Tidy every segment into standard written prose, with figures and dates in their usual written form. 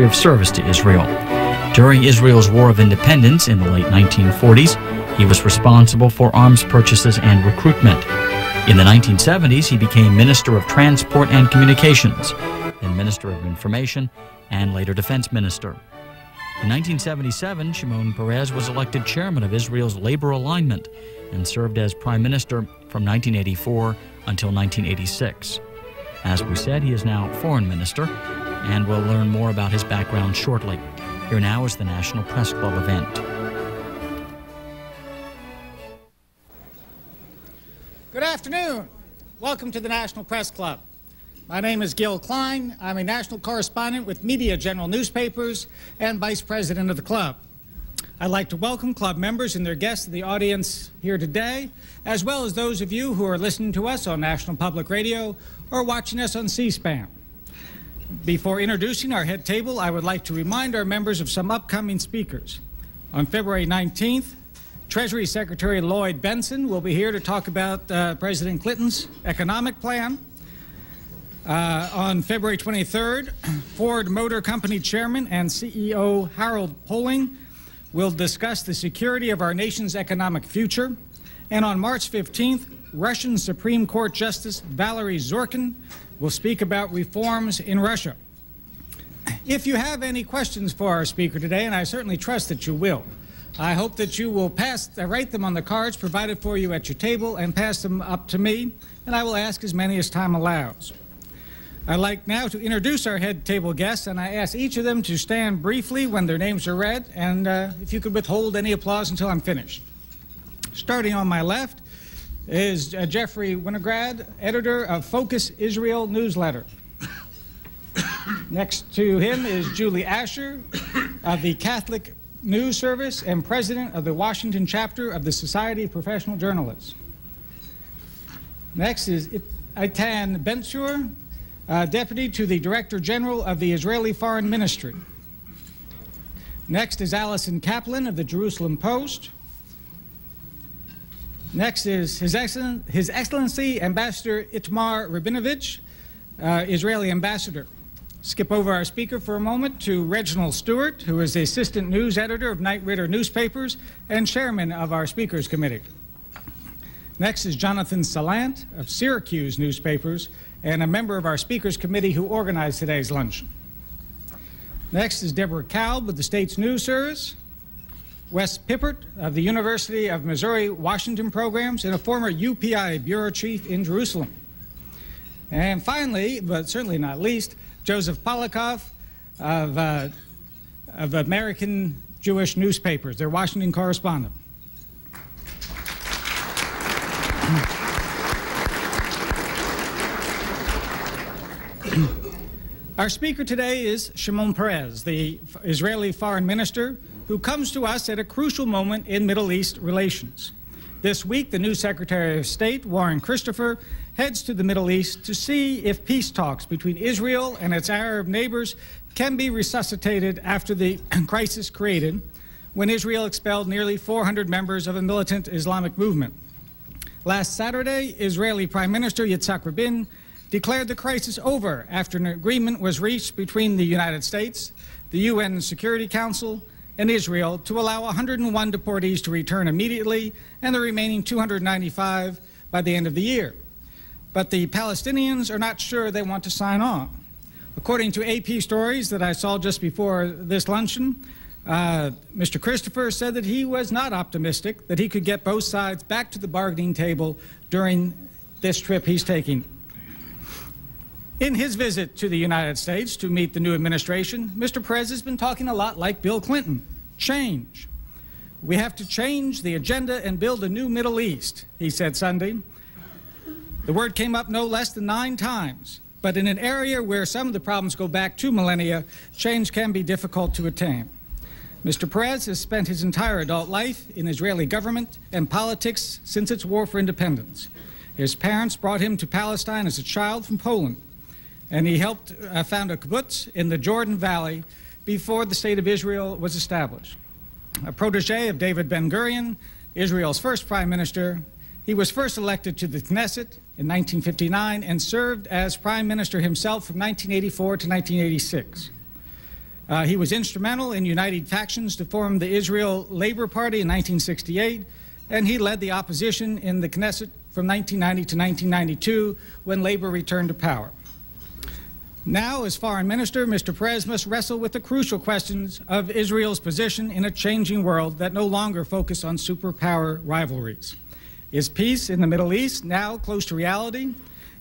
of service to Israel. During Israel's War of Independence in the late 1940s, he was responsible for arms purchases and recruitment. In the 1970s, he became Minister of Transport and Communications, then Minister of Information, and later Defense Minister. In 1977, Shimon Peres was elected chairman of Israel's Labor Alignment and served as Prime Minister from 1984 until 1986. As we said, he is now Foreign Minister, and we'll learn more about his background shortly. Here now is the National Press Club event. Good afternoon. Welcome to the National Press Club. My name is Gil Klein. I'm a national correspondent with Media General Newspapers and Vice President of the club. I'd like to welcome club members and their guests to the audience here today, as well as those of you who are listening to us on National Public Radio or watching us on C-SPAN. Before introducing our head table, I would like to remind our members of some upcoming speakers. On February 19th, Treasury Secretary Lloyd Benson will be here to talk about President Clinton's economic plan. On February 23rd, Ford Motor Company Chairman and CEO Harold Poling will discuss the security of our nation's economic future. And on March 15th, Russian Supreme Court Justice Valery Zorkin will speak about reforms in Russia. If you have any questions for our speaker today, and I certainly trust that you will, I hope that you will write them on the cards provided for you at your table and pass them up to me, and I will ask as many as time allows. I'd like now to introduce our head table guests, and I ask each of them to stand briefly when their names are read, and if you could withhold any applause until I'm finished. Starting on my left is Jeffrey Winograd, editor of Focus Israel newsletter. Next to him is Julie Asher of the Catholic News Service and president of the Washington chapter of the Society of Professional Journalists. Next is Eitan Ben-Shur, deputy to the Director General of the Israeli Foreign Ministry. Next is Allison Kaplan of the Jerusalem Post. Next is His Excellency Ambassador Itamar Rabinovich, Israeli ambassador. Skip over our speaker for a moment to Reginald Stewart, who is the assistant news editor of Knight Ridder newspapers and chairman of our speakers committee. Next is Jonathan Salant of Syracuse newspapers and a member of our speakers committee who organized today's luncheon. Next is Deborah Kalb of the State's News Service, Wes Pippert of the University of Missouri Washington programs and a former UPI bureau chief in Jerusalem. And finally, but certainly not least, Joseph Polikoff of American Jewish newspapers, their Washington correspondent. Our speaker today is Shimon Peres, the Israeli foreign minister, who comes to us at a crucial moment in Middle East relations. This week, the new Secretary of State, Warren Christopher, heads to the Middle East to see if peace talks between Israel and its Arab neighbors can be resuscitated after the crisis created when Israel expelled nearly 400 members of a militant Islamic movement. Last Saturday, Israeli Prime Minister Yitzhak Rabin declared the crisis over after an agreement was reached between the United States, the UN Security Council, and Israel to allow 101 deportees to return immediately and the remaining 295 by the end of the year. But the Palestinians are not sure they want to sign on. According to AP stories that I saw just before this luncheon, Mr. Christopher said that he was not optimistic that he could get both sides back to the bargaining table during this trip he's taking. In his visit to the United States to meet the new administration, Mr. Peres has been talking a lot like Bill Clinton. Change. We have to change the agenda and build a new Middle East, he said Sunday. The word came up no less than 9 times, but in an area where some of the problems go back 2 millennia, change can be difficult to attain. Mr. Peres has spent his entire adult life in Israeli government and politics since its war for independence. His parents brought him to Palestine as a child from Poland, and he helped found a kibbutz in the Jordan Valley before the State of Israel was established. A protege of David Ben-Gurion, Israel's first prime minister, he was first elected to the Knesset in 1959 and served as prime minister himself from 1984 to 1986. He was instrumental in uniting factions to form the Israel Labor Party in 1968, and he led the opposition in the Knesset from 1990 to 1992 when Labor returned to power. Now, as foreign minister, Mr. Peres must wrestle with the crucial questions of Israel's position in a changing world that no longer focus on superpower rivalries. Is peace in the Middle East now close to reality?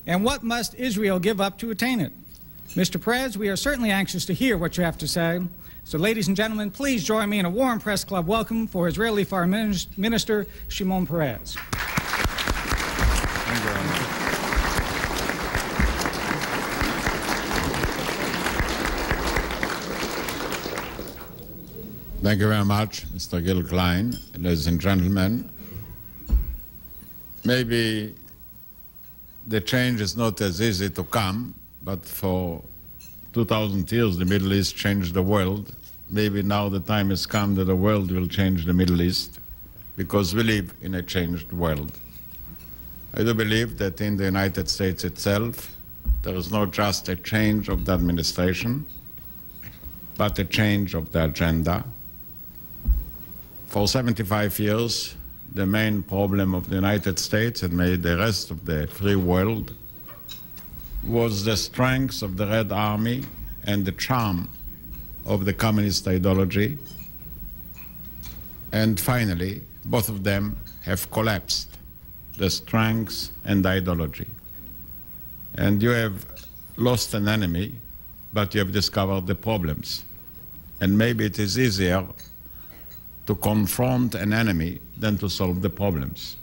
And what must Israel give up to attain it? Mr. Peres, we are certainly anxious to hear what you have to say. So, ladies and gentlemen, please join me in a warm press club welcome for Israeli Foreign Minister Shimon Peres. Thank you very much. Thank you very much, Mr. Gil Klein. Ladies and gentlemen, maybe the change is not as easy to come, but for 2,000 years the Middle East changed the world. Maybe now the time has come that the world will change the Middle East, because we live in a changed world. I do believe that in the United States itself, there is not just a change of the administration, but a change of the agenda. For 75 years, the main problem of the United States and maybe the rest of the free world was the strength of the Red Army and the charm of the communist ideology. And finally, both of them have collapsed, the strength and the ideology. And you have lost an enemy, but you have discovered the problems. And maybe it is easier to confront an enemy than to solve the problems.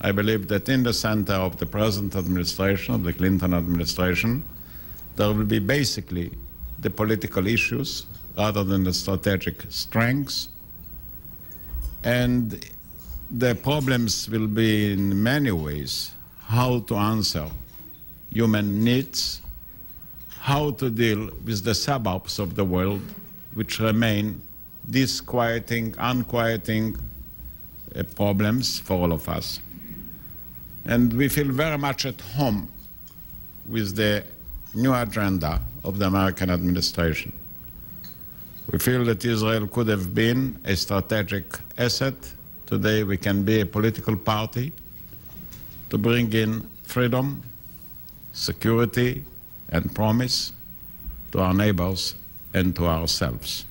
I believe that in the center of the present administration, of the Clinton administration, there will be basically the political issues rather than the strategic strengths. And the problems will be in many ways how to answer human needs, how to deal with the suburbs of the world which remain disquieting, unquieting problems for all of us. And we feel very much at home with the new agenda of the American administration. We feel that Israel could have been a strategic asset. Today we can be a political party to bring in freedom, security, and promise to our neighbors and to ourselves.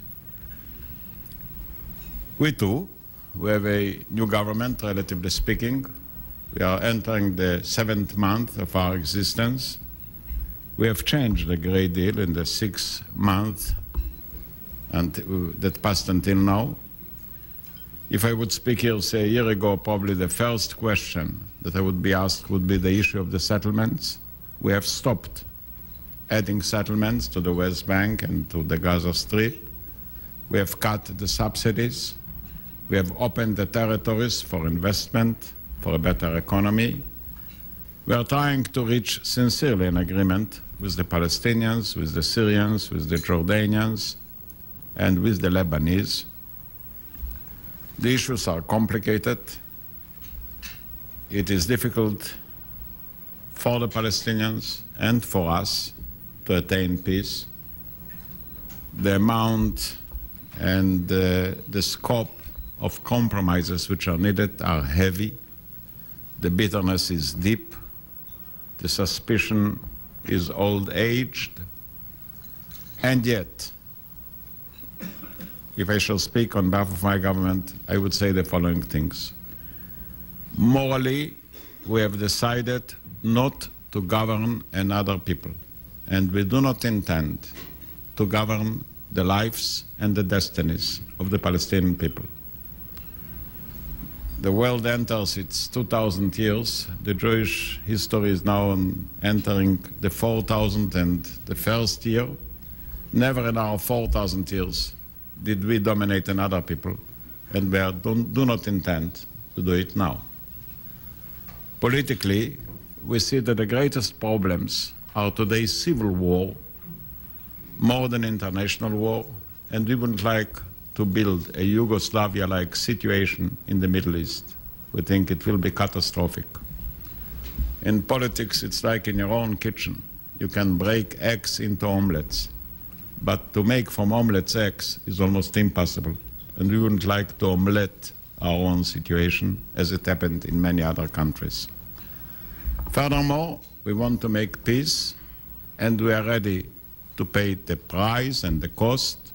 We too, we have a new government, relatively speaking. We are entering the 7th month of our existence. We have changed a great deal in the 6 months that passed until now. If I would speak here, say, a year ago, probably the first question that I would be asked would be the issue of the settlements. We have stopped adding settlements to the West Bank and to the Gaza Strip. We have cut the subsidies. We have opened the territories for investment, for a better economy. We are trying to reach sincerely an agreement with the Palestinians, with the Syrians, with the Jordanians, and with the Lebanese. The issues are complicated. It is difficult for the Palestinians and for us to attain peace. The amount and the scope of compromises which are needed are heavy. The bitterness is deep. The suspicion is old-aged. And yet, if I shall speak on behalf of my government, I would say the following things. Morally, we have decided not to govern another people, and we do not intend to govern the lives and the destinies of the Palestinian people. The world enters its 2,000 years. The Jewish history is now entering the 4,001st year. Never in our 4,000 years did we dominate another people, and we do not intend to do it now. Politically, we see that the greatest problems are today's civil war, more than international war, and we would like to build a Yugoslavia-like situation in the Middle East. We think it will be catastrophic. In politics, it's like in your own kitchen. You can break eggs into omelets, but to make from omelets eggs is almost impossible. And we wouldn't like to omelette our own situation as it happened in many other countries. Furthermore, we want to make peace, and we are ready to pay the price and the cost.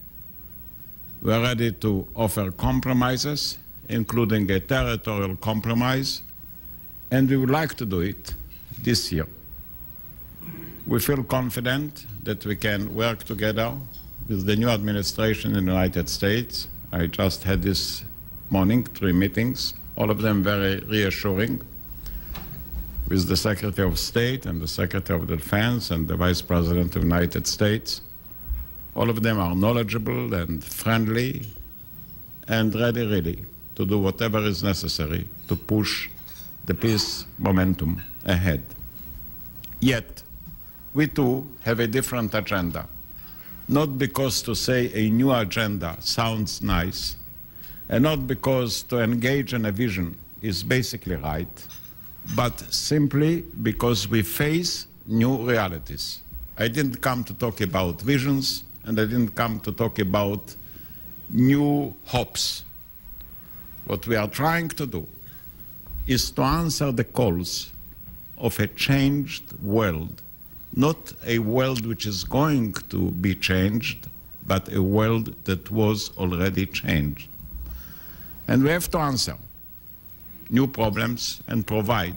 We are ready to offer compromises, including a territorial compromise, and we would like to do it this year. We feel confident that we can work together with the new administration in the United States. I just had this morning 3 meetings, all of them very reassuring, with the Secretary of State and the Secretary of Defense and the Vice President of the United States. All of them are knowledgeable and friendly and ready, really, to do whatever is necessary to push the peace momentum ahead. Yet, we too have a different agenda. Not because to say a new agenda sounds nice, and not because to engage in a vision is basically right, but simply because we face new realities. I didn't come to talk about visions, and I didn't come to talk about new hopes. What we are trying to do is to answer the calls of a changed world, not a world which is going to be changed, but a world that was already changed. And we have to answer new problems and provide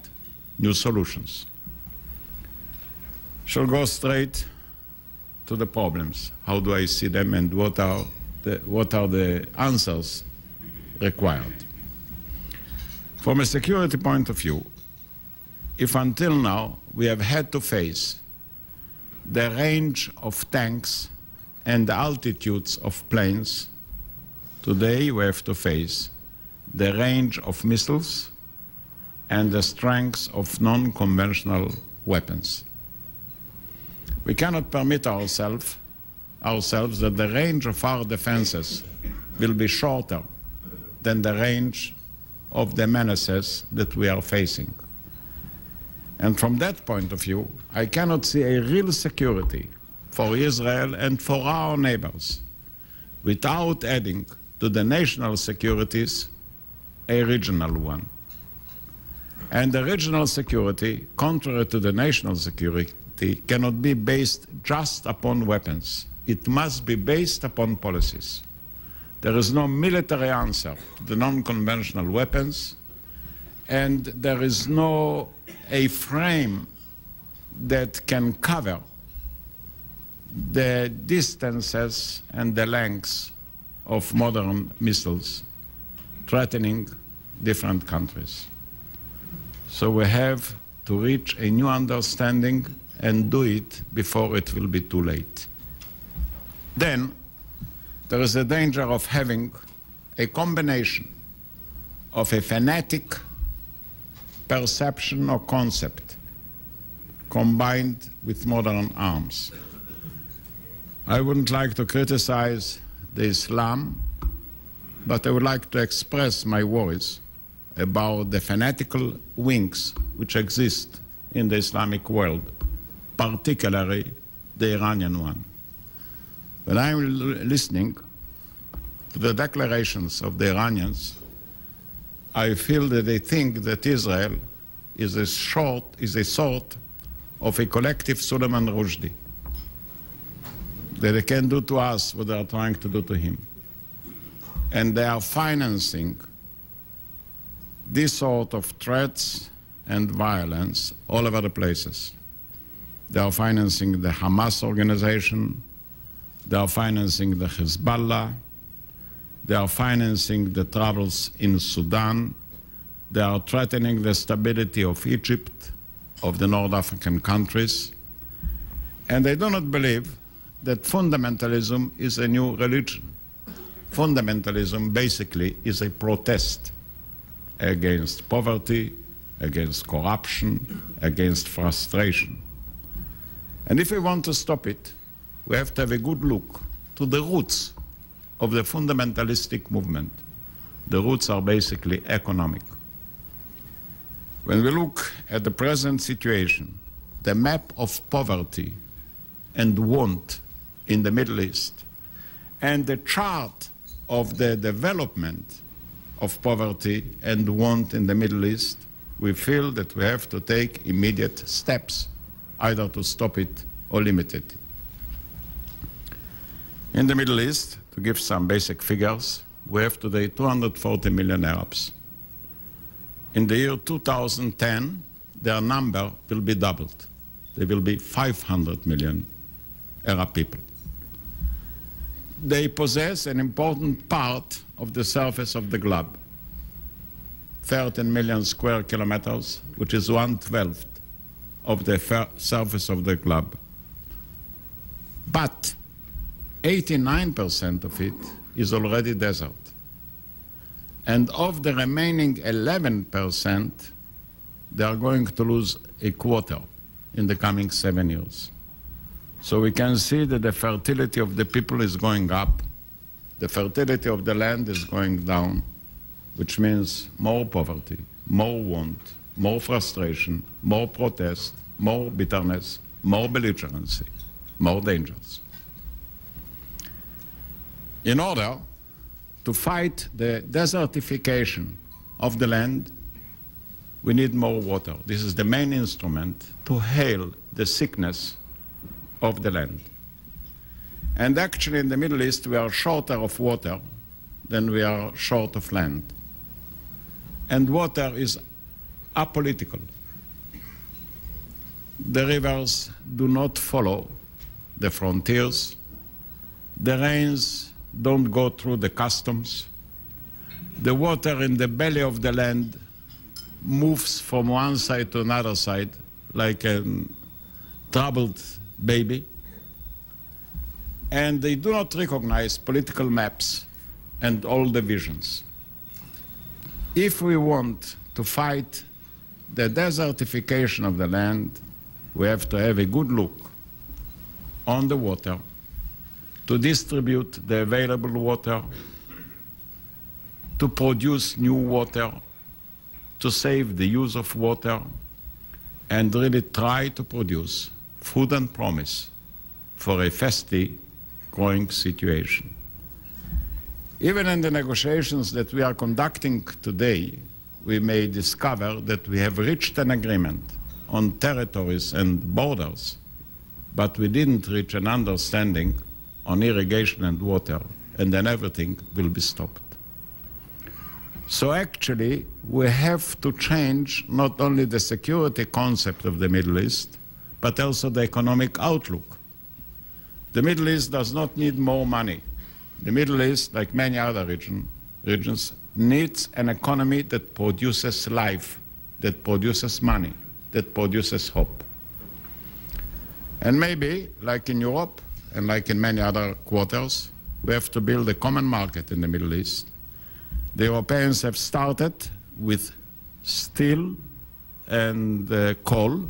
new solutions. Shall go straight to the problems. How do I see them, and what are the answers required? From a security point of view, if until now we have had to face the range of tanks and the altitudes of planes, today we have to face the range of missiles and the strength of non-conventional weapons. We cannot permit ourselves that the range of our defenses will be shorter than the range of the menaces that we are facing. And from that point of view, I cannot see a real security for Israel and for our neighbors without adding to the national securities a regional one. And the regional security, contrary to the national security, cannot be based just upon weapons. It must be based upon policies. There is no military answer to the non-conventional weapons, and there is no a frame that can cover the distances and the lengths of modern missiles threatening different countries. So we have to reach a new understanding and do it before it will be too late. Then there is a danger of having a combination of a fanatic perception or concept combined with modern arms. I wouldn't like to criticize the Islam, but I would like to express my worries about the fanatical wings which exist in the Islamic world, particularly the Iranian one. When I'm listening to the declarations of the Iranians, I feel that they think that Israel is a sort of a collective Suleiman Rushdie, that they can do to us what they are trying to do to him. And they are financing this sort of threats and violence all over the places. They are financing the Hamas organization, they are financing the Hezbollah, they are financing the troubles in Sudan, they are threatening the stability of Egypt, of the North African countries, and they do not believe that fundamentalism is a new religion. Fundamentalism basically is a protest against poverty, against corruption, against frustration. And if we want to stop it, we have to have a good look to the roots of the fundamentalistic movement. The roots are basically economic. When we look at the present situation, the map of poverty and want in the Middle East and the chart of the development of poverty and want in the Middle East, we feel that we have to take immediate steps, either to stop it or limit it. In the Middle East, to give some basic figures, we have today 240 million Arabs. In the year 2010, their number will be doubled. There will be 500 million Arab people. They possess an important part of the surface of the globe, 13 million square kilometers, which is 1/12 of the surface of the globe. But 89% of it is already desert. And of the remaining 11%, they are going to lose a quarter in the coming 7 years. So we can see that the fertility of the people is going up, the fertility of the land is going down, which means more poverty, more want, more frustration, more protest, more bitterness, more belligerency, more dangers. In order to fight the desertification of the land, we need more water. This is the main instrument to heal the sickness of the land. And actually in the Middle East we are shorter of water than we are short of land. And water is apolitical. The rivers do not follow the frontiers. The rains don't go through the customs. The water in the belly of the land moves from one side to another side like a troubled baby. And they do not recognize political maps and all the visions. If we want to fight the desertification of the land, we have to have a good look on the water, to distribute the available water, to produce new water, to save the use of water, and really try to produce food and promise for a fastly growing situation. Even in the negotiations that we are conducting today, we may discover that we have reached an agreement on territories and borders, but we didn't reach an understanding on irrigation and water, and then everything will be stopped. So actually, we have to change not only the security concept of the Middle East, but also the economic outlook. The Middle East does not need more money. The Middle East, like many other regions, needs an economy that produces life, that produces money, that produces hope. And maybe, like in Europe, and like in many other quarters, we have to build a common market in the Middle East. The Europeans have started with steel and coal.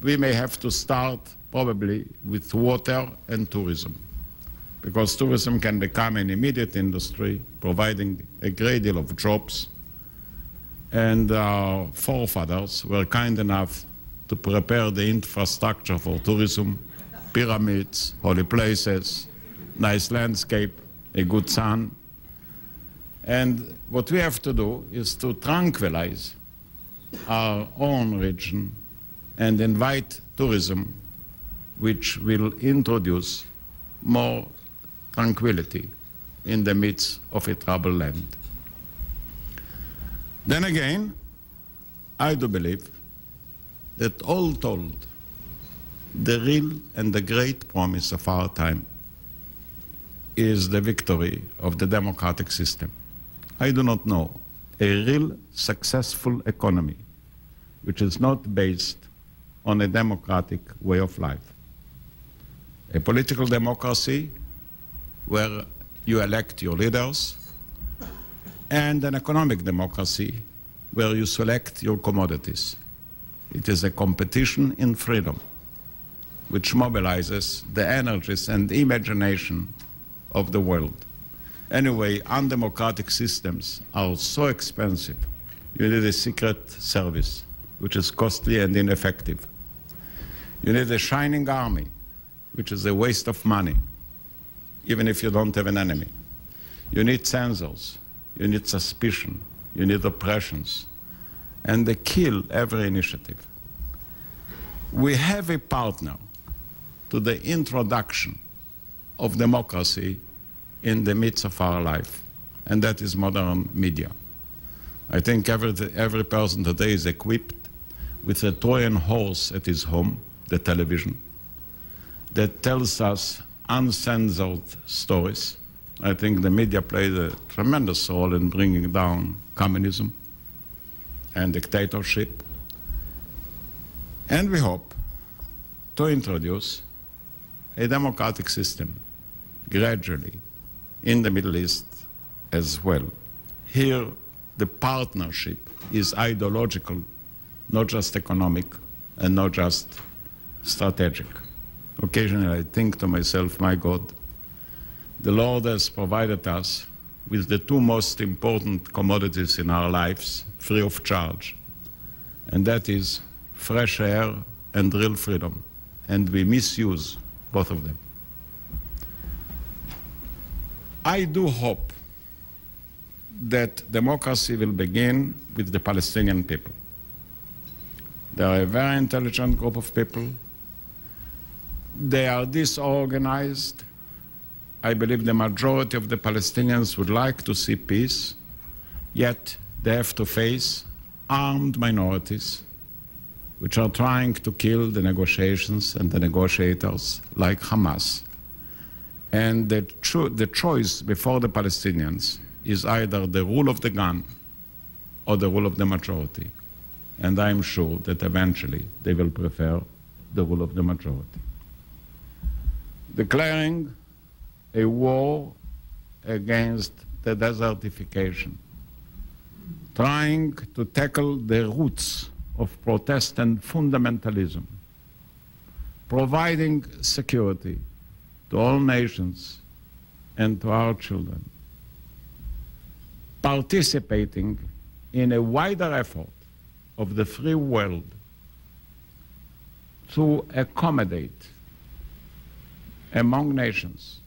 We may have to start probably with water and tourism, because tourism can become an immediate industry, providing a great deal of jobs. And our forefathers were kind enough to prepare the infrastructure for tourism, pyramids, holy places, nice landscape, a good sun. And what we have to do is to tranquilize our own region and invite tourism, which will introduce more tranquility in the midst of a troubled land. Then again, I do believe that all told, the real and the great promise of our time is the victory of the democratic system. I do not know a real successful economy which is not based on a democratic way of life. A political democracy where you elect your leaders, and an economic democracy where you select your commodities. It is a competition in freedom which mobilizes the energies and imagination of the world. Anyway, undemocratic systems are so expensive. You need a secret service, which is costly and ineffective. You need a shining army, which is a waste of money, even if you don't have an enemy. You need censors, you need suspicion, you need oppressions, and they kill every initiative. We have a partner to the introduction of democracy in the midst of our life, and that is modern media. I think every person today is equipped with a Trojan horse at his home, the television, that tells us uncensored stories. I think the media played a tremendous role in bringing down communism and dictatorship. And we hope to introduce a democratic system gradually in the Middle East as well. Here, the partnership is ideological, not just economic, and not just strategic. Occasionally I think to myself, my God, the Lord has provided us with the two most important commodities in our lives, free of charge, and that is fresh air and real freedom, and we misuse both of them. I do hope that democracy will begin with the Palestinian people. They are a very intelligent group of people. They are disorganized. I believe the majority of the Palestinians would like to see peace, yet they have to face armed minorities which are trying to kill the negotiations and the negotiators like Hamas. And the choice before the Palestinians is either the rule of the gun or the rule of the majority. And I'm sure that eventually they will prefer the rule of the majority. Declaring a war against the desertification, trying to tackle the roots of Protestant fundamentalism, providing security to all nations and to our children, participating in a wider effort of the free world to accommodate among nations,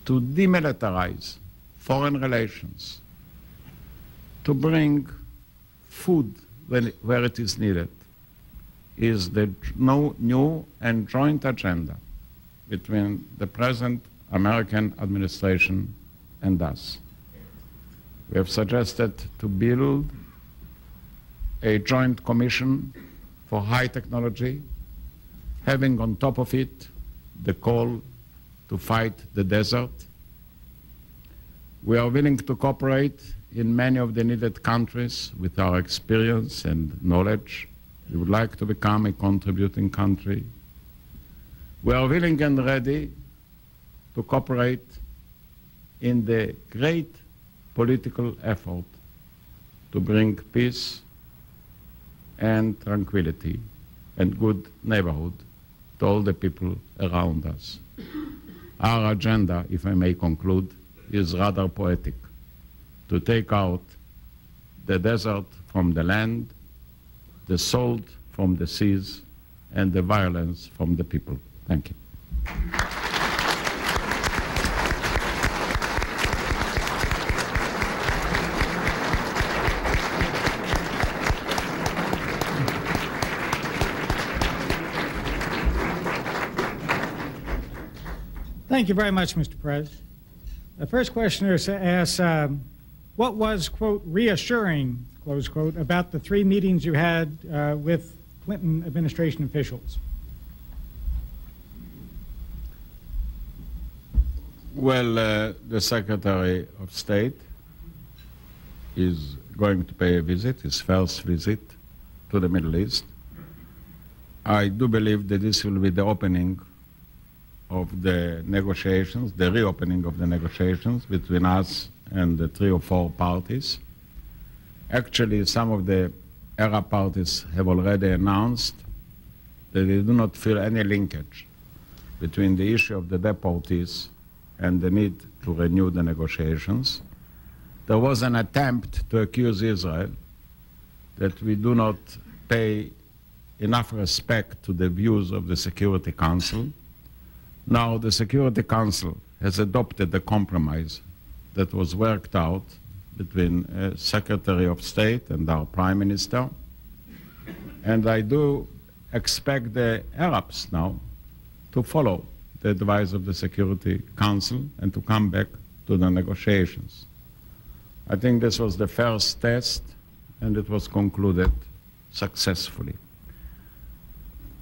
to demilitarize foreign relations, to bring food where it is needed, is the new and joint agenda between the present American administration and us. We have suggested to build a joint commission for high technology, having on top of it the call to fight the desert. We are willing to cooperate in many of the needed countries with our experience and knowledge. We would like to become a contributing country. We are willing and ready to cooperate in the great political effort to bring peace and tranquility and good neighborhood to all the people around us. Our agenda, if I may conclude, is rather poetic: to take out the desert from the land, the salt from the seas, and the violence from the people. Thank you. Thank you very much, Mr. Perez. The first questioner asks, what was, quote, reassuring, close quote, about the 3 meetings you had with Clinton administration officials? Well, the Secretary of State is going to pay a visit, his first visit to the Middle East. I do believe that this will be the opening of the negotiations, the reopening of the negotiations between us and the 3 or 4 parties. Actually, some of the Arab parties have already announced that they do not feel any linkage between the issue of the deportees and the need to renew the negotiations. There was an attempt to accuse Israel that we do not pay enough respect to the views of the Security Council. Now, the Security Council has adopted the compromise that was worked out between Secretary of State and our Prime Minister. And I do expect the Arabs now to follow the advice of the Security Council and to come back to the negotiations. I think this was the first test, and it was concluded successfully.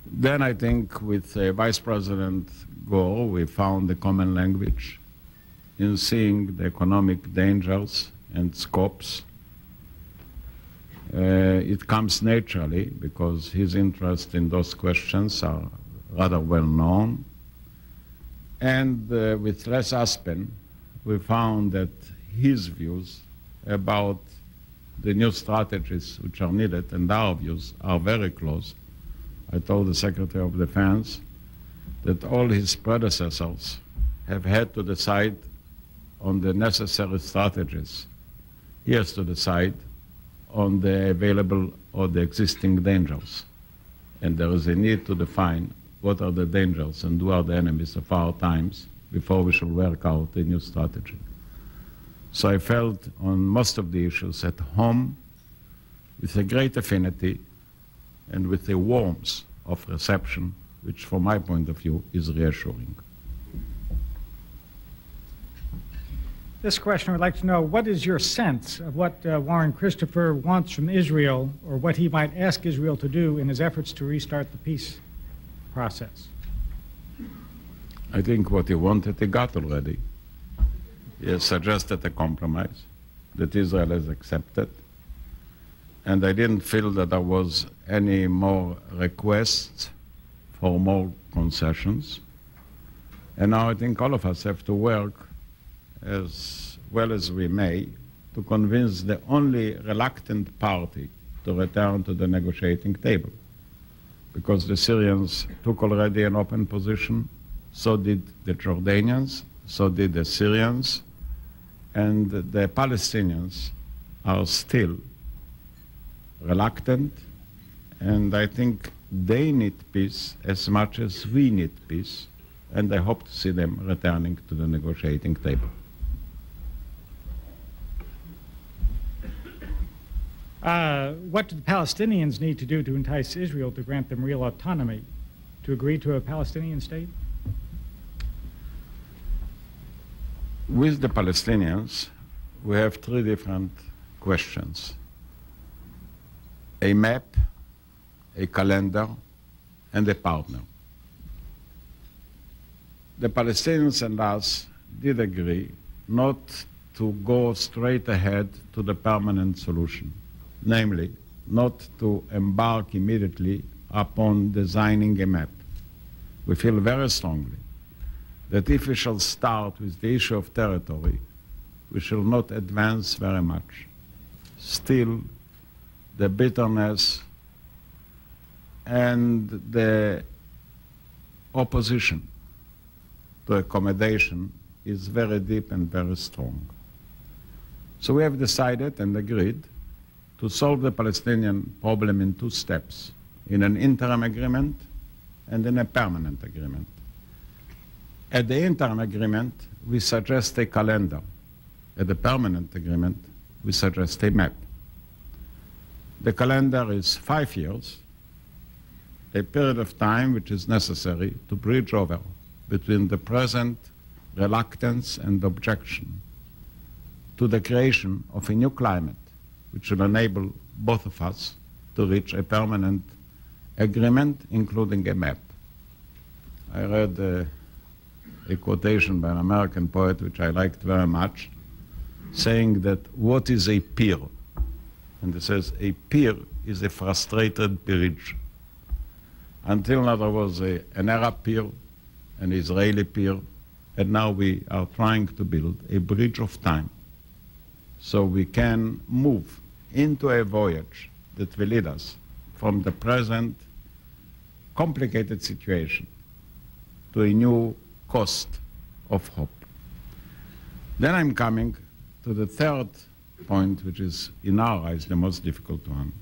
Then I think with Vice President Gore, we found a common language in seeing the economic dangers and scopes. It comes naturally because his interest in those questions are rather well known. And with Les Aspin, we found that his views about the new strategies which are needed and our views are very close. I told the Secretary of Defense that all his predecessors have had to decide on the necessary strategies. He has to decide on the available or the existing dangers. And there is a need to define what are the dangers and who are the enemies of our times before we shall work out a new strategy. So I felt on most of the issues at home with a great affinity and with a warmth of reception, which from my point of view is reassuring. This question would like to know, what is your sense of what Warren Christopher wants from Israel, or what he might ask Israel to do in his efforts to restart the peace process? I think what he wanted, he got already. He has suggested a compromise that Israel has accepted. And I didn't feel that there was any more requests for more concessions. And now I think all of us have to work as well as we may to convince the only reluctant party to return to the negotiating table. Because the Syrians took already an open position, so did the Jordanians, so did the Syrians, and the Palestinians are still reluctant, and I think they need peace as much as we need peace, and I hope to see them returning to the negotiating table. What do the Palestinians need to do to entice Israel to grant them real autonomy, to agree to a Palestinian state? With the Palestinians, we have three different questions: a map, a calendar, and a partner. The Palestinians and us did agree not to go straight ahead to the permanent solution, namely, not to embark immediately upon designing a map. We feel very strongly that if we shall start with the issue of territory, we shall not advance very much. Still, the bitterness and the opposition to accommodation is very deep and very strong. So we have decided and agreed to solve the Palestinian problem in two steps, in an interim agreement and in a permanent agreement. At the interim agreement, we suggest a calendar. At the permanent agreement, we suggest a map. The calendar is 5 years, a period of time which is necessary to bridge over between the present reluctance and objection to the creation of a new climate which will enable both of us to reach a permanent agreement, including a map. I read a quotation by an American poet which I liked very much, saying that what is a peer? And he says, a peer is a frustrated bridge. Until now there was an Arab peer, an Israeli peer, and now we are trying to build a bridge of time so we can move into a voyage that will lead us from the present complicated situation to a new coast of hope. Then I'm coming to the third point, which is, in our eyes, the most difficult one.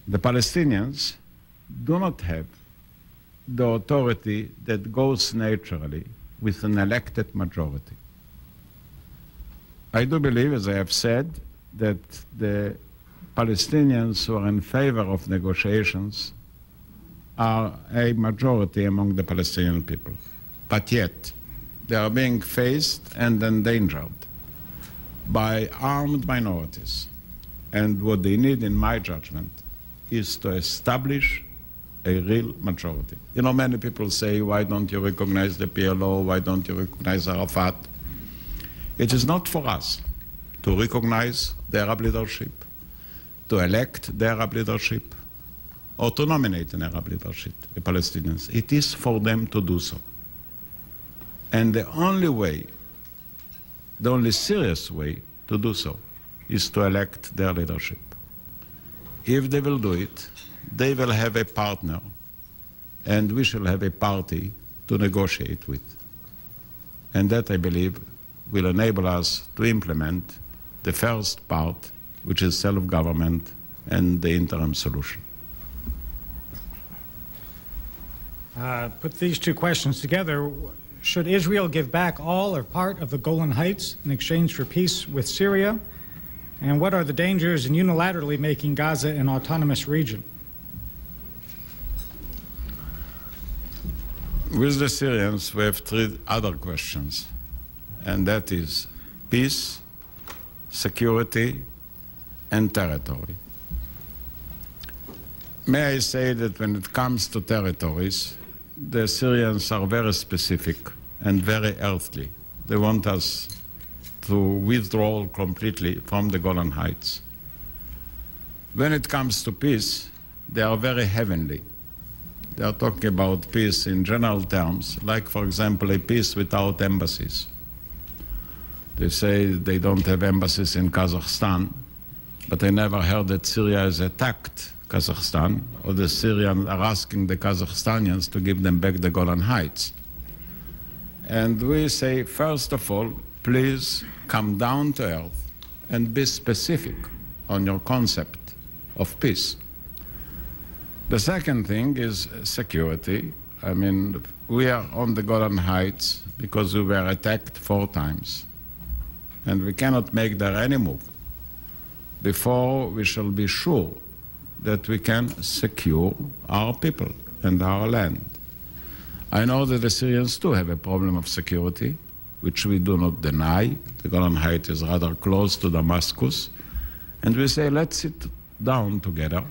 The Palestinians do not have the authority that goes naturally with an elected majority. I do believe, as I have said, that the Palestinians who are in favor of negotiations are a majority among the Palestinian people. But yet, they are being faced and endangered by armed minorities. And what they need, in my judgment, is to establish a real majority. You know, many people say, why don't you recognize the PLO? Why don't you recognize Arafat? It is not for us to recognize the Arab leadership, to elect the Arab leadership, or to nominate an Arab leadership, the Palestinians. It is for them to do so. And the only way, the only serious way to do so is to elect their leadership. If they will do it, they will have a partner, and we shall have a party to negotiate with. And that, I believe, will enable us to implement the first part, which is self-government and the interim solution. Put these two questions together. Should Israel give back all or part of the Golan Heights in exchange for peace with Syria? And what are the dangers in unilaterally making Gaza an autonomous region? With the Syrians, we have three other questions, and that is peace, security, and territory. May I say that when it comes to territories, the Syrians are very specific and very earthly. They want us to withdraw completely from the Golan Heights. When it comes to peace, they are very heavenly. They are talking about peace in general terms, like, for example, a peace without embassies. They say they don't have embassies in Kazakhstan, but I never heard that Syria has attacked Kazakhstan, or the Syrians are asking the Kazakhstanians to give them back the Golan Heights. And we say, first of all, please come down to earth and be specific on your concept of peace. The second thing is security. I mean, we are on the Golan Heights because we were attacked 4 times, and we cannot make there any move before we shall be sure that we can secure our people and our land. I know that the Syrians too have a problem of security, which we do not deny. The Golan Heights is rather close to Damascus. And we say, let's sit down together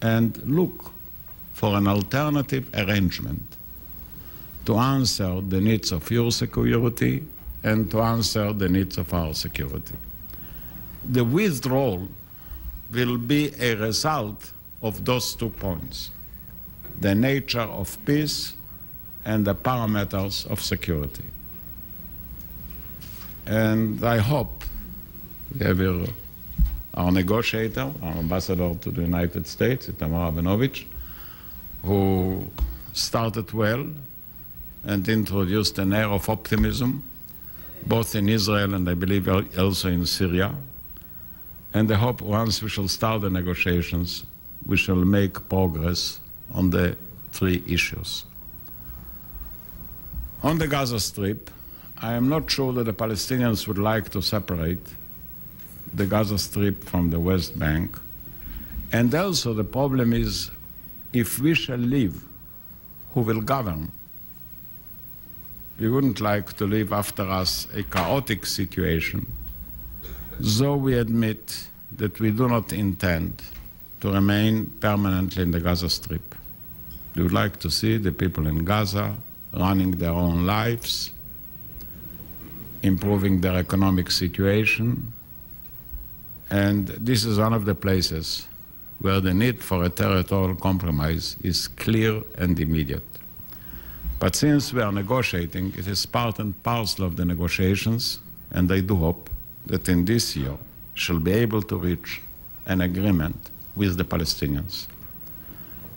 and look for an alternative arrangement to answer the needs of your security and to answer the needs of our security. The withdrawal will be a result of those 2 points, the nature of peace and the parameters of security. And I hope we have here our negotiator, our ambassador to the United States, Itamar Abinovich, who started well and introduced an air of optimism, both in Israel and I believe also in Syria. And I hope once we shall start the negotiations, we shall make progress on the 3 issues. On the Gaza Strip, I am not sure that the Palestinians would like to separate the Gaza Strip from the West Bank. And also the problem is, if we shall leave, who will govern? We wouldn't like to leave after us a chaotic situation, though we admit that we do not intend to remain permanently in the Gaza Strip. We would like to see the people in Gaza running their own lives, improving their economic situation, and this is one of the places where the need for a territorial compromise is clear and immediate. But since we are negotiating, it is part and parcel of the negotiations, and I do hope that in this year shall be able to reach an agreement with the Palestinians.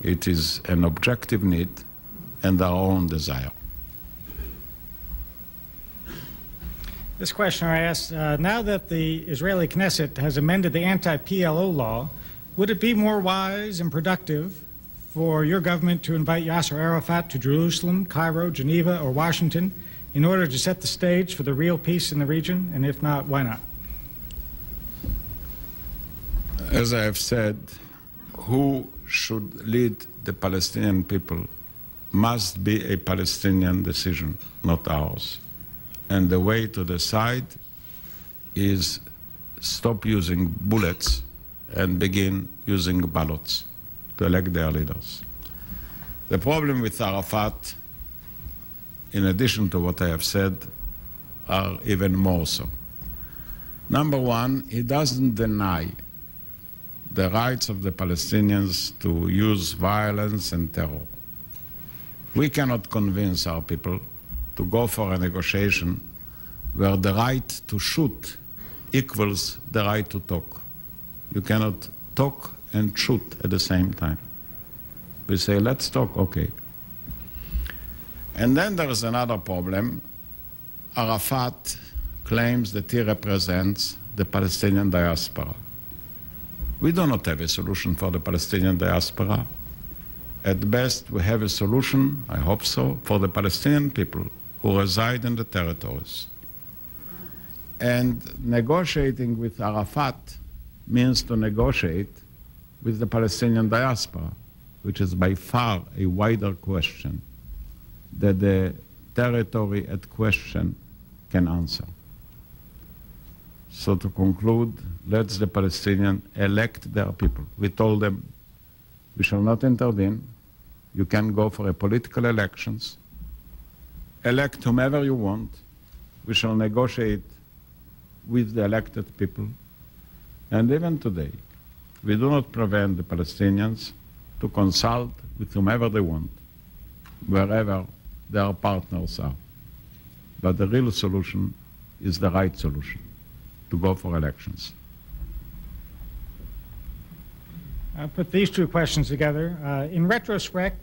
It is an objective need and our own desire. This questioner asks, now that the Israeli Knesset has amended the anti-PLO law, would it be more wise and productive for your government to invite Yasser Arafat to Jerusalem, Cairo, Geneva, or Washington in order to set the stage for the real peace in the region? And if not, why not? As I have said, who should lead the Palestinian people must be a Palestinian decision, not ours. And the way to decide is stop using bullets and begin using ballots to elect their leaders. The problem with Arafat, in addition to what I have said, are even more so. Number one, he doesn't deny the rights of the Palestinians to use violence and terror. We cannot convince our people to go for a negotiation where the right to shoot equals the right to talk. You cannot talk and shoot at the same time. We say, let's talk, okay. And then there is another problem. Arafat claims that he represents the Palestinian diaspora. We do not have a solution for the Palestinian diaspora. At best, we have a solution, I hope so, for the Palestinian people who reside in the territories. And negotiating with Arafat means to negotiate with the Palestinian diaspora, which is by far a wider question that the territory at question can answer. So to conclude, let the Palestinians elect their people. We told them, we shall not intervene. You can go for a political elections. Elect whomever you want. We shall negotiate with the elected people. And even today, we do not prevent the Palestinians to consult with whomever they want, wherever their partners are. But the real solution is the right solution, to go for elections. I'll put these two questions together. In retrospect,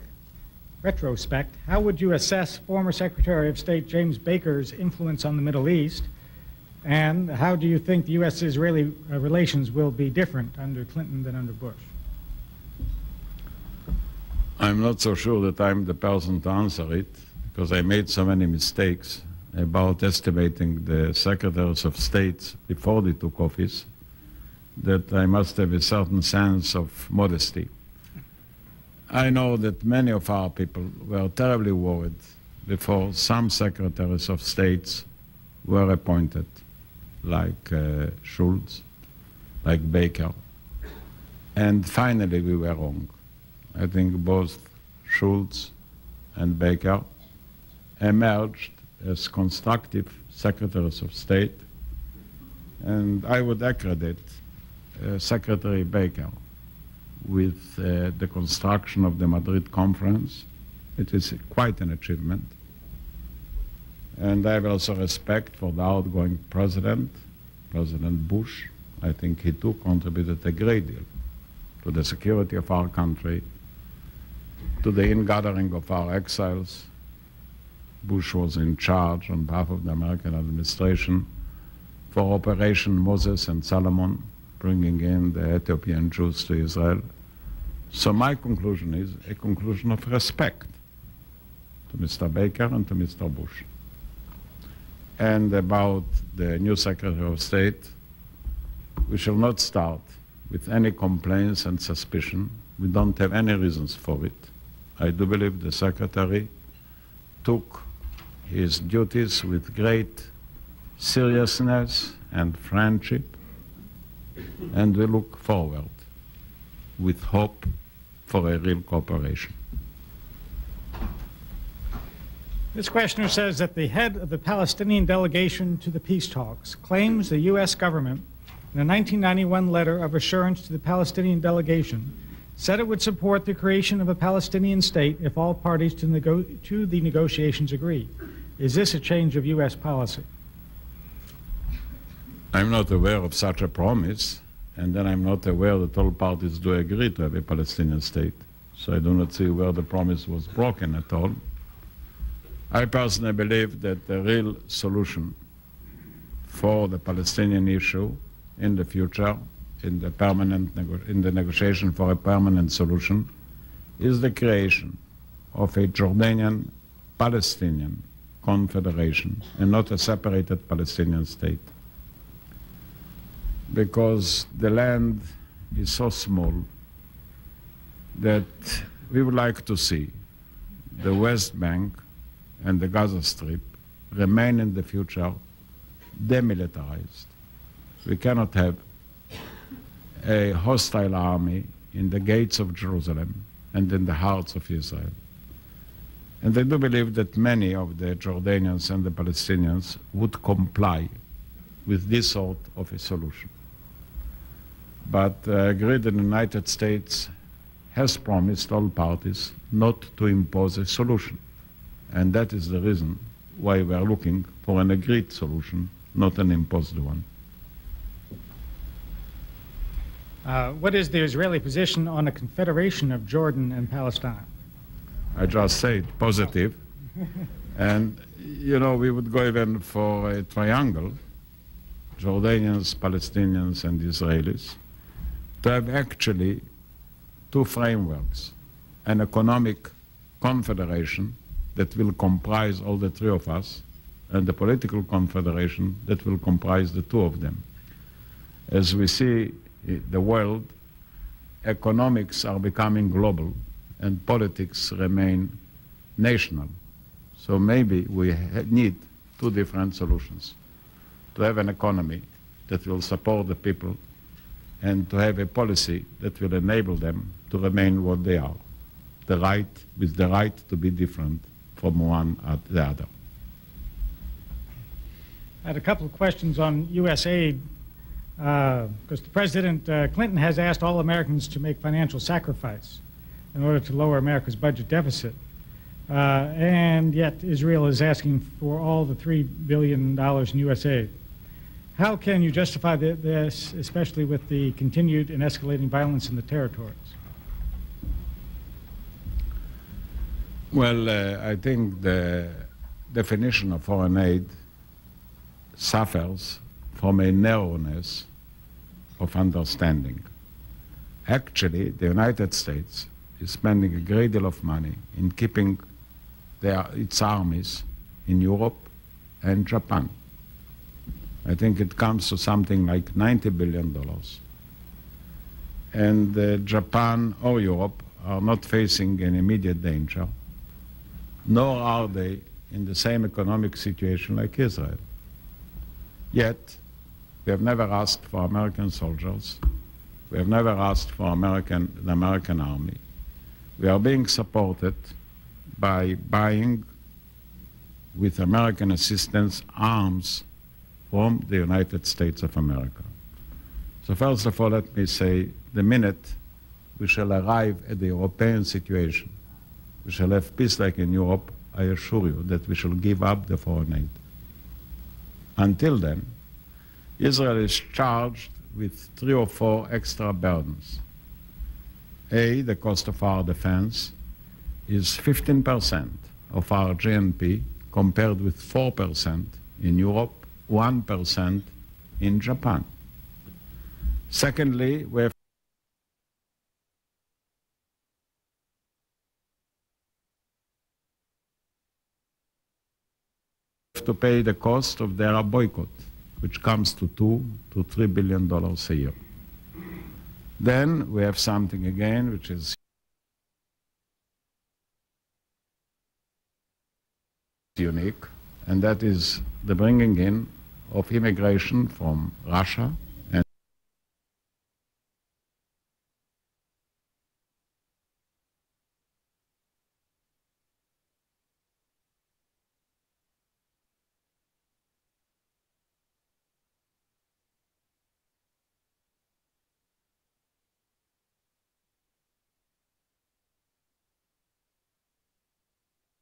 how would you assess former Secretary of State James Baker's influence on the Middle East? And how do you think the U.S.-Israeli relations will be different under Clinton than under Bush? I'm not so sure that I'm the person to answer it, because I made so many mistakes about estimating the secretaries of state before they took office that I must have a certain sense of modesty. I know that many of our people were terribly worried before some secretaries of states were appointed, like Schultz, like Baker. And finally, we were wrong. I think both Schultz and Baker emerged as constructive secretaries of state, and I would accredit Secretary Baker with the construction of the Madrid conference. It is quite an achievement. And I have also respect for the outgoing president, President Bush. I think he too contributed a great deal to the security of our country, to the ingathering of our exiles. Bush was in charge on behalf of the American administration for Operation Moses and Solomon, bringing in the Ethiopian Jews to Israel. So my conclusion is a conclusion of respect to Mr. Baker and to Mr. Bush. And about the new Secretary of State, we shall not start with any complaints and suspicion. We don't have any reasons for it. I do believe the Secretary took his duties with great seriousness and friendship, and we look forward with hope for a real cooperation. This questioner says that the head of the Palestinian delegation to the peace talks claims the U.S. government, in a 1991 letter of assurance to the Palestinian delegation, said it would support the creation of a Palestinian state if all parties to the negotiations agree. Is this a change of U.S. policy? I'm not aware of such a promise, and then I'm not aware that all parties do agree to have a Palestinian state. So I do not see where the promise was broken at all. I personally believe that the real solution for the Palestinian issue in the future, in the negotiation for a permanent solution, is the creation of a Jordanian-Palestinian confederation and not a separated Palestinian state. Because the land is so small that we would like to see the West Bank and the Gaza Strip remain in the future demilitarized. We cannot have a hostile army in the gates of Jerusalem and in the hearts of Israel. And I do believe that many of the Jordanians and the Palestinians would comply with this sort of a solution. But I agree that the United States has promised all parties not to impose a solution. And that is the reason why we are looking for an agreed solution, not an imposed one. What is the Israeli position on a confederation of Jordan and Palestine? I just said positive. And, you know, we would go even for a triangle, Jordanians, Palestinians, and Israelis, to have actually two frameworks, an economic confederation that will comprise all the three of us, and the political confederation that will comprise the two of them. As we see the world, economics are becoming global and politics remain national. So maybe we need two different solutions. To have an economy that will support the people and to have a policy that will enable them to remain what they are, with the right to be different from one or the other. I had a couple of questions on U.S. aid, because the President Clinton has asked all Americans to make financial sacrifice in order to lower America's budget deficit. And yet Israel is asking for all the $3 billion in U.S. aid. How can you justify this, especially with the continued and escalating violence in the territories? Well, I think the definition of foreign aid suffers from a narrowness of understanding. Actually, the United States is spending a great deal of money in keeping its armies in Europe and Japan. I think it comes to something like $90 billion. And Japan or Europe are not facing an immediate danger, nor are they in the same economic situation like Israel. Yet, we have never asked for American soldiers. We have never asked for the American army. We are being supported by buying, with American assistance, arms from the United States of America. So first of all, let me say, the minute we shall arrive at the European situation, we shall have peace like in Europe, I assure you that we shall give up the foreign aid. Until then, Israel is charged with 3 or 4 extra burdens. A, the cost of our defense is 15% of our GNP, compared with 4% in Europe, 1% in Japan. Secondly, we have to pay the cost of their boycott, which comes to $2 to $3 billion a year. Then we have something again, which is unique, and that is the bringing in of immigration from Russia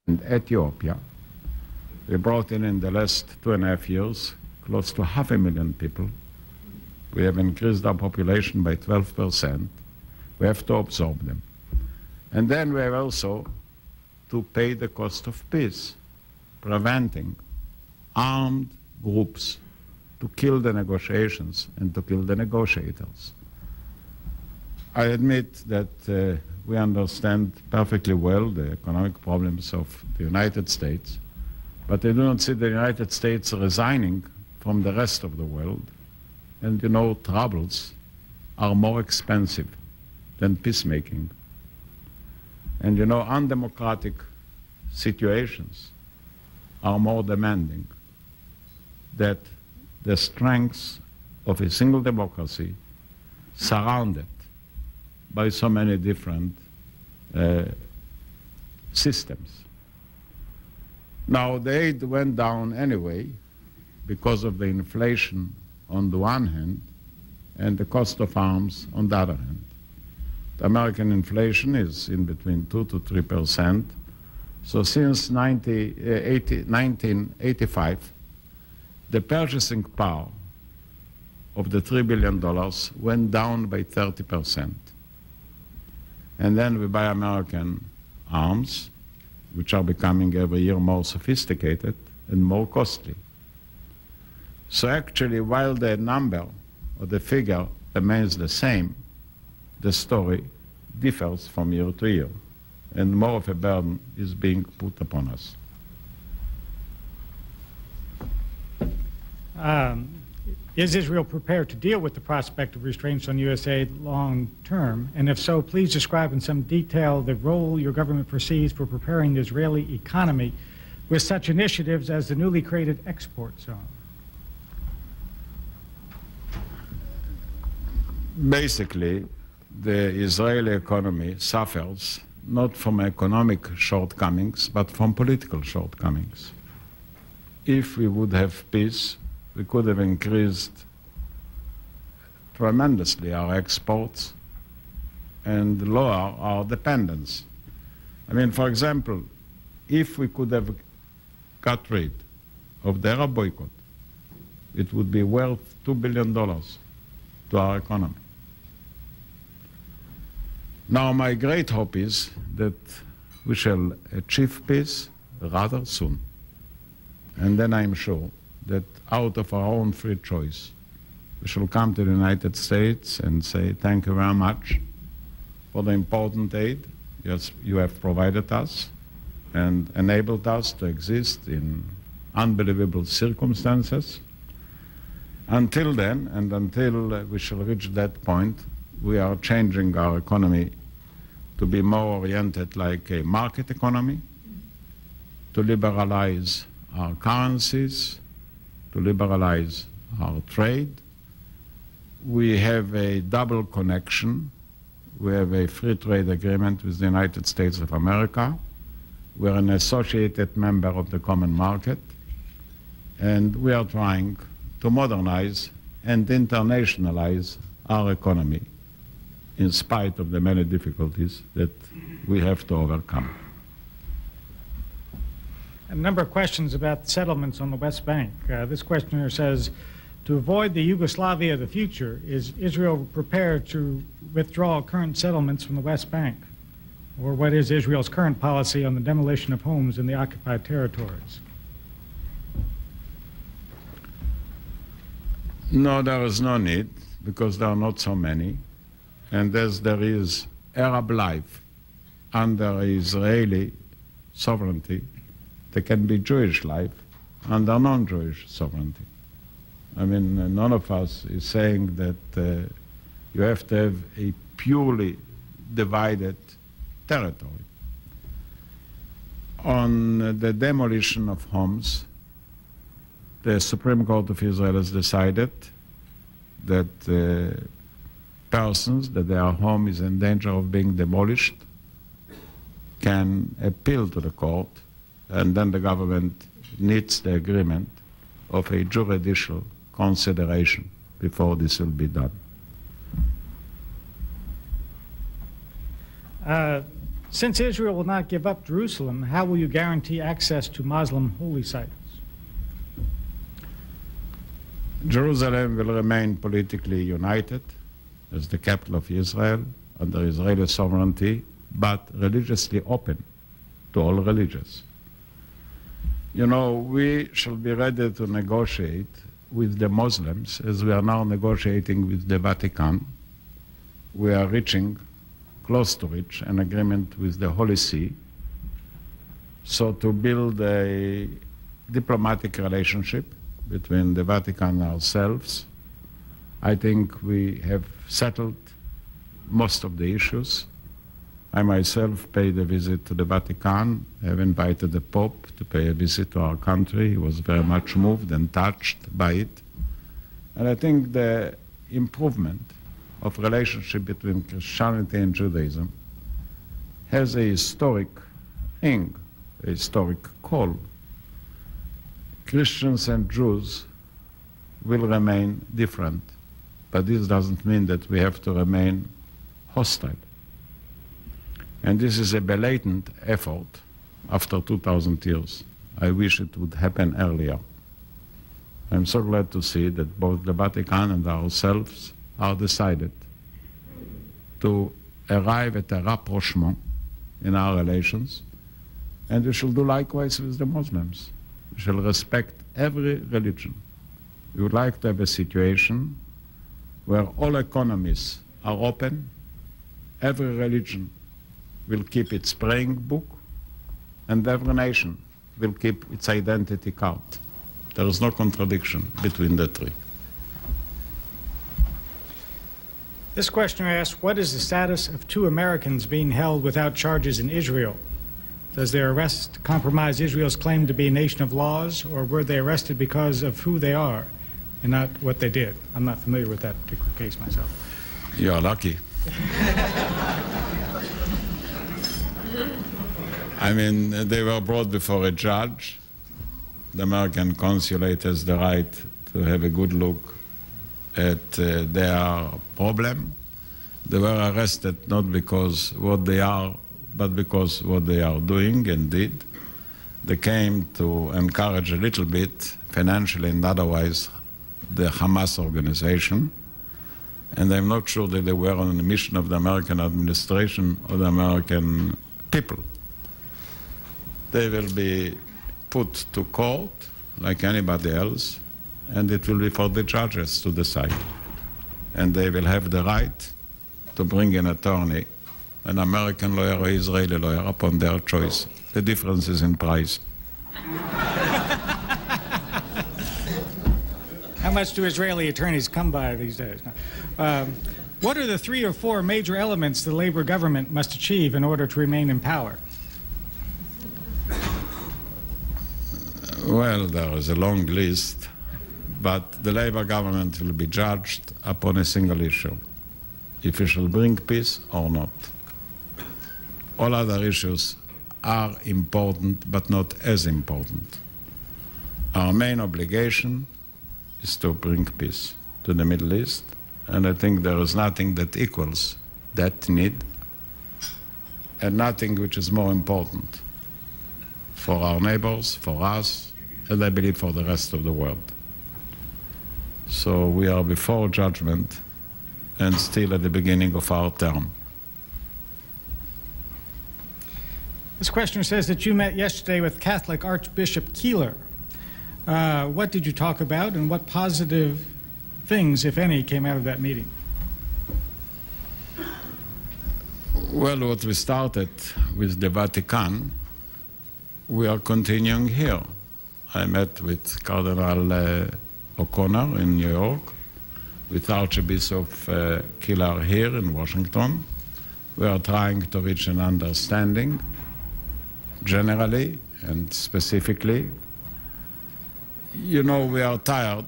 and Ethiopia. We brought in the last 2.5 years close to 500,000 people. We have increased our population by 12%. We have to absorb them. And then we have also to pay the cost of peace, preventing armed groups to kill the negotiations and to kill the negotiators. I admit that we understand perfectly well the economic problems of the United States, but I do not see the United States resigning from the rest of the world. And you know, troubles are more expensive than peacemaking. And you know, undemocratic situations are more demanding that the strengths of a single democracy surrounded by so many different systems. Now, the aid went down anyway because of the inflation on the one hand and the cost of arms on the other hand. The American inflation is in between 2 to 3%. So since 1985, the purchasing power of the $3 billion went down by 30%. And then we buy American arms, which are becoming every year more sophisticated and more costly. So actually, while the number or the figure remains the same, the story differs from year to year, and more of a burden is being put upon us. Is Israel prepared to deal with the prospect of restraints on U.S. aid long term? And if so, please describe in some detail the role your government foresees for preparing the Israeli economy with such initiatives as the newly created export zone. Basically, the Israeli economy suffers not from economic shortcomings, but from political shortcomings. If we would have peace, we could have increased tremendously our exports and lower our dependence. I mean, for example, if we could have got rid of the Arab boycott, it would be worth $2 billion to our economy. Now, my great hope is that we shall achieve peace rather soon. And then I'm sure that out of our own free choice, we shall come to the United States and say, thank you very much for the important aid you have provided us and enabled us to exist in unbelievable circumstances. Until then, and until we shall reach that point, we are changing our economy to be more oriented like a market economy, to liberalize our currencies, to liberalize our trade. We have a double connection. We have a free trade agreement with the United States of America. We're an associated member of the common market, and we are trying to modernize and internationalize our economy in spite of the many difficulties that we have to overcome. A number of questions about settlements on the West Bank. This questioner says, to avoid the Yugoslavia of the future, is Israel prepared to withdraw current settlements from the West Bank? Or what is Israel's current policy on the demolition of homes in the occupied territories? No, there is no need, because there are not so many. And as there is Arab life under Israeli sovereignty, there can be Jewish life under non-Jewish sovereignty. I mean, none of us is saying that you have to have a purely divided territory. On the demolition of homes, the Supreme Court of Israel has decided that persons that their home is in danger of being demolished can appeal to the court, and then the government needs the agreement of a judicial consideration before this will be done. Since Israel will not give up Jerusalem, how will you guarantee access to Muslim holy sites? Jerusalem will remain politically united as the capital of Israel under Israeli sovereignty, but religiously open to all religions. You know, we shall be ready to negotiate with the Muslims as we are now negotiating with the Vatican. We are reaching close to reach an agreement with the Holy See, so to build a diplomatic relationship between the Vatican and ourselves. I think we have settled most of the issues. I myself paid a visit to the Vatican. I have invited the Pope to pay a visit to our country. He was very much moved and touched by it. And I think the improvement of relationship between Christianity and Judaism has a historic ring, a historic call. Christians and Jews will remain different, but this doesn't mean that we have to remain hostile. And this is a blatant effort after 2,000 years. I wish it would happen earlier. I'm so glad to see that both the Vatican and ourselves are decided to arrive at a rapprochement in our relations, and we shall do likewise with the Muslims. We shall respect every religion. We would like to have a situation where all economies are open, every religion will keep its praying book, and every nation will keep its identity card. There is no contradiction between the three. This questioner asks, what is the status of 2 Americans being held without charges in Israel? Does their arrest compromise Israel's claim to be a nation of laws, or were they arrested because of who they are and not what they did? I'm not familiar with that particular case myself. You are lucky. I mean, they were brought before a judge. The American consulate has the right to have a good look at their problem. They were arrested not because what they are, but because what they are doing and did. They came to encourage a little bit, financially and otherwise, the Hamas organization. And I'm not sure that they were on a mission of the American administration or the American people. They will be put to court like anybody else, and it will be for the judges to decide. And they will have the right to bring an attorney, an American lawyer or Israeli lawyer, upon their choice. The difference is in price. How much do Israeli attorneys come by these days? What are the 3 or 4 major elements the Labor government must achieve in order to remain in power? Well, there is a long list, but the Labor government will be judged upon a single issue, if it shall bring peace or not. All other issues are important, but not as important. Our main obligation is to bring peace to the Middle East, and I think there is nothing that equals that need, and nothing which is more important for our neighbors, for us, and I believe for the rest of the world. So we are before judgment and still at the beginning of our term. This questioner says that you met yesterday with Catholic Archbishop Keeler. What did you talk about, and what positive things, if any, came out of that meeting? Well, what we started with the Vatican, we are continuing here. I met with Cardinal O'Connor in New York, with Archbishop Keeler here in Washington. We are trying to reach an understanding, generally and specifically. You know, we are tired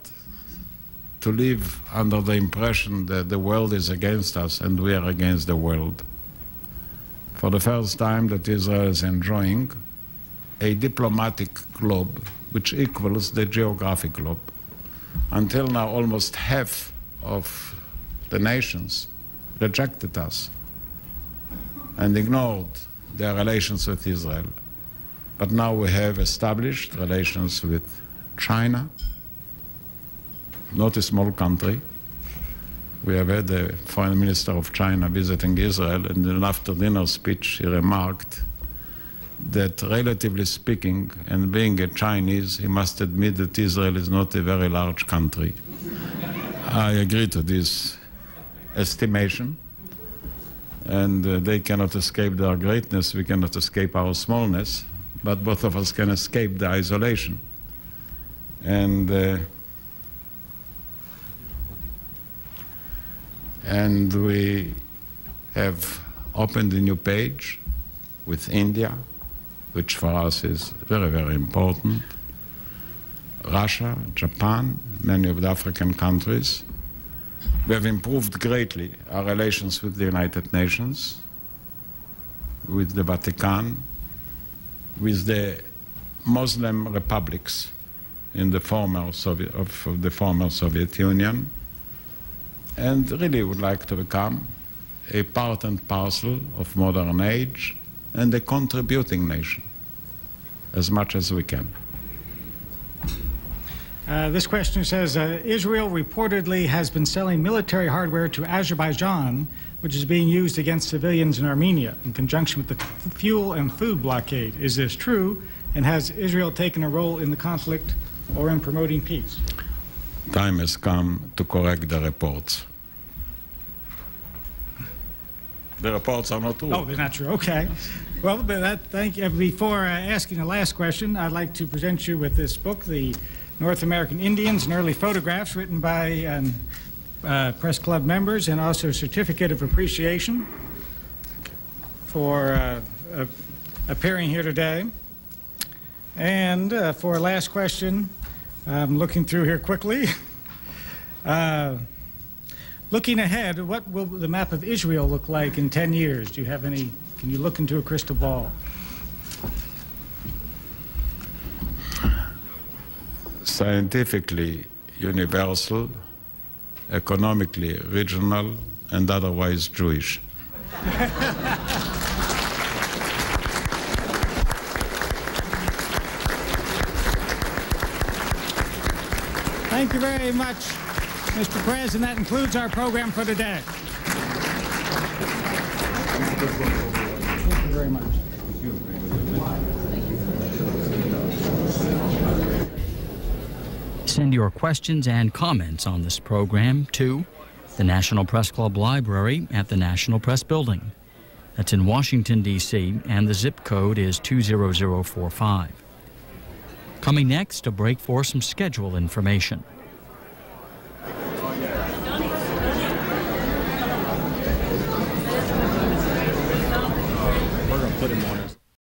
to live under the impression that the world is against us and we are against the world. For the first time that Israel is enjoying a diplomatic globe which equals the geographic globe. Until now, almost half of the nations rejected us and ignored their relations with Israel. But now we have established relations with China, not a small country. We have had the foreign minister of China visiting Israel, and in an after-dinner speech he remarked that, relatively speaking, and being a Chinese, he must admit that Israel is not a very large country. I agree to this estimation. and they cannot escape their greatness, we cannot escape our smallness, but both of us can escape the isolation. And we have opened a new page with India, which for us is very, very important, Russia, Japan, many of the African countries. We have improved greatly our relations with the United Nations, with the Vatican, with the Muslim republics in the former Soviet Union, and really would like to become a part and parcel of modern age and a contributing nation as much as we can. This question says, Israel reportedly has been selling military hardware to Azerbaijan, which is being used against civilians in Armenia in conjunction with the fuel and food blockade. Is this true? And has Israel taken a role in the conflict or in promoting peace? Time has come to correct the reports. The reports are not true. Oh, they're not true. Okay. Well, thank you. Before asking the last question, I'd like to present you with this book, The North American Indians and Early Photographs, written by Press Club members, and also a certificate of appreciation for appearing here today. And for our last question, I'm looking through here quickly. Looking ahead, what will the map of Israel look like in 10 years? Do you have any, can you look into a crystal ball? Scientifically universal, economically regional, and otherwise Jewish. Thank you very much, Mr. President. That concludes our program for today. Thank you very much. Send your questions and comments on this program to the National Press Club Library at the National Press Building. That's in Washington, D.C., and the zip code is 20045. Coming next, a break for some schedule information. We're going to put him on